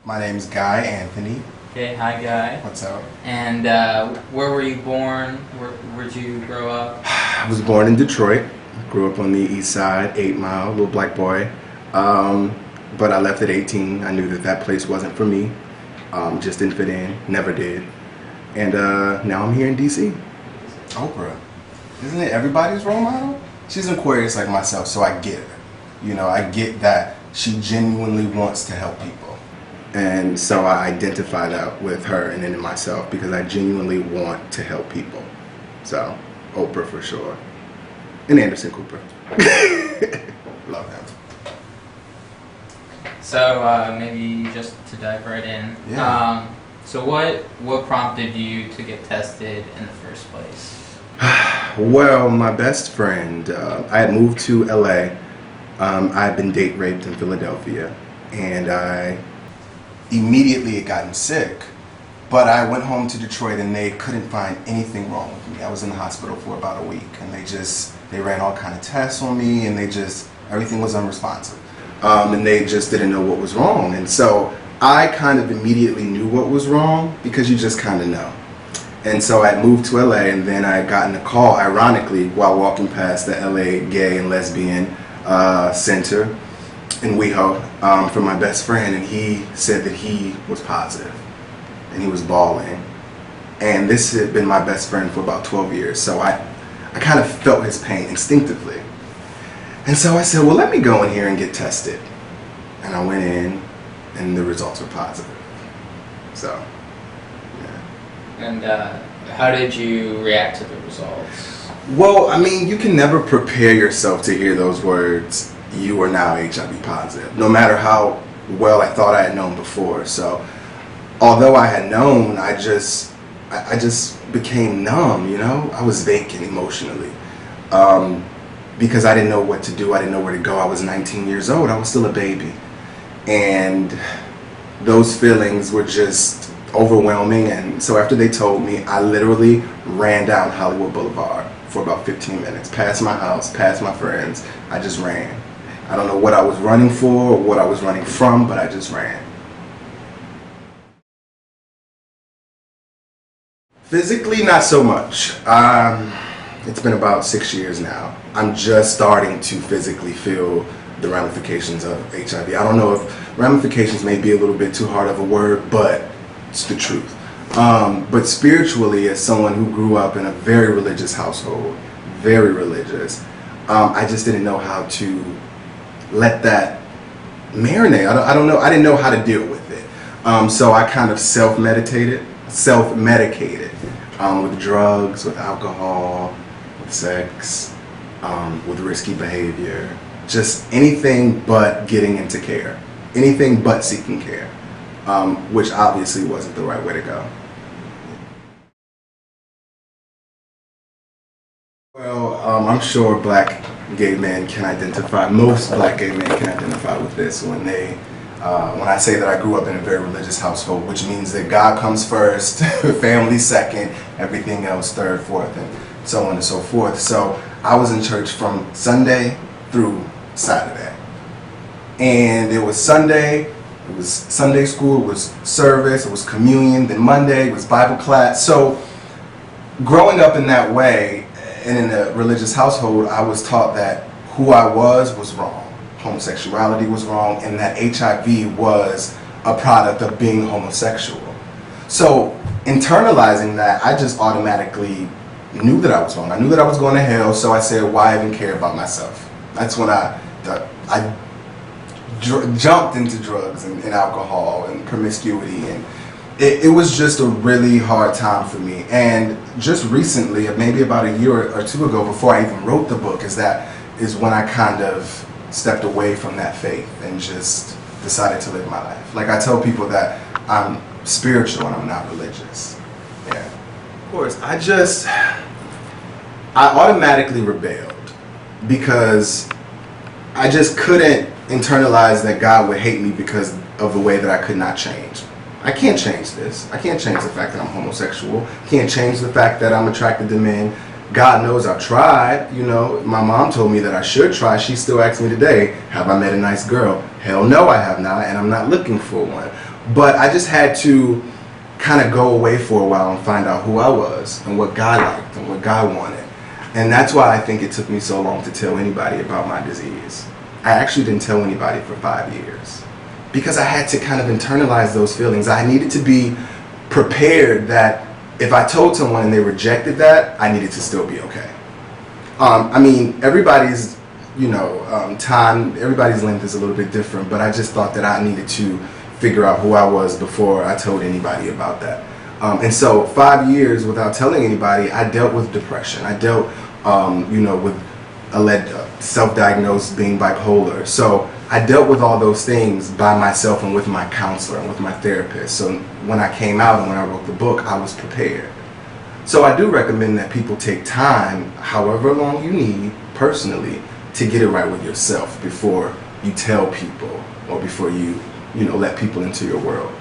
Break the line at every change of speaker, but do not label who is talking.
My name's Guy Anthony.
Okay, hi Guy.
What's up?
And where were you born? Where'd you grow up?
I was born in Detroit. Grew up on the east side, 8 Mile, little black boy. But I left at 18. I knew that place wasn't for me. Just didn't fit in, never did. And now I'm here in DC. Oprah. Isn't it everybody's role model? She's an Aquarius like myself, so I get it. You know, I get that she genuinely wants to help people. And so I identify that with her and in myself because I genuinely want to help people. So, Oprah for sure. And Anderson Cooper. Love him.
So maybe just to dive right in.
Yeah.
So what prompted you to get tested in the first place?
Well, my best friend, I had moved to LA. I had been date raped in Philadelphia, and I immediately had gotten sick. But I went home to Detroit, and they couldn't find anything wrong with me. I was in the hospital for about a week, and they ran all kind of tests on me, and everything was unresponsive. And they just didn't know what was wrong. And so I kind of immediately knew what was wrong because you just kind of know. And so I moved to LA, and then I had gotten a call, ironically, while walking past the LA Gay and Lesbian Center in WeHo from my best friend, and he said that he was positive, and he was bawling. And this had been my best friend for about 12 years, so I kind of felt his pain instinctively. And so I said, well, let me go in here and get tested. And I went in, and the results were positive. So, yeah.
And how did you react to the results?
Well, I mean, you can never prepare yourself to hear those words, you are now HIV positive, no matter how well I thought I had known before. So, although I had known, I just became numb, you know? I was vacant emotionally. Because I didn't know what to do, I didn't know where to go. I was 19 years old, I was still a baby. And those feelings were just overwhelming, and so after they told me, I literally ran down Hollywood Boulevard for about 15 minutes, past my house, past my friends. I just ran. I don't know what I was running for or what I was running from, but I just ran. Physically, not so much. It's been about 6 years now. I'm just starting to physically feel the ramifications of HIV. I don't know if ramifications may be a little bit too hard of a word, but it's the truth. But spiritually, as someone who grew up in a very religious household, very religious, I just didn't know how to let that marinate. I don't know. I didn't know how to deal with it. So I kind of self-medicated with drugs, with alcohol, with sex, with risky behavior, just anything but getting into care, anything but seeking care, which obviously wasn't the right way to go. Well, I'm sure black gay men can identify, most black gay men can identify with this when I say that I grew up in a very religious household, which means that God comes first, family second, everything else third, fourth, and so on and so forth. So I was in church from Sunday through Saturday. And it was Sunday, it was Sunday school, it was service, it was communion, then Monday it was Bible class. So growing up in that way and in a religious household, I was taught that who I was wrong. Homosexuality was wrong, and that HIV was a product of being homosexual. So internalizing that, I just automatically knew that I was wrong. I knew that I was going to hell, so I said, why even care about myself? That's when I jumped into drugs and alcohol and promiscuity, and it was just a really hard time for me. And just recently, maybe about a year or two ago, before I even wrote the book, is when I kind of stepped away from that faith and just decided to live my life. Like I tell people that I'm spiritual and I'm not religious. Yeah. Of course, I automatically rebelled because I just couldn't internalize that God would hate me because of the way that I could not change. I can't change this. I can't change the fact that I'm homosexual. I can't change the fact that I'm attracted to men. God knows I've tried. You know, my mom told me that I should try. She still asks me today, have I met a nice girl? Hell no, I have not, and I'm not looking for one. But I just had to kind of go away for a while and find out who I was and what God liked and what God wanted. And that's why I think it took me so long to tell anybody about my disease. I actually didn't tell anybody for 5 years because I had to kind of internalize those feelings. I needed to be prepared that if I told someone and they rejected that, I needed to still be okay. I mean, everybody's, time, everybody's length is a little bit different, but I just thought that I needed to figure out who I was before I told anybody about that. And so 5 years without telling anybody, I dealt with depression. I dealt, with self-diagnosed being bipolar. So I dealt with all those things by myself and with my counselor and with my therapist. So when I came out and when I wrote the book, I was prepared. So I do recommend that people take time, however long you need, personally, to get it right with yourself before you tell people or before you let people into your world.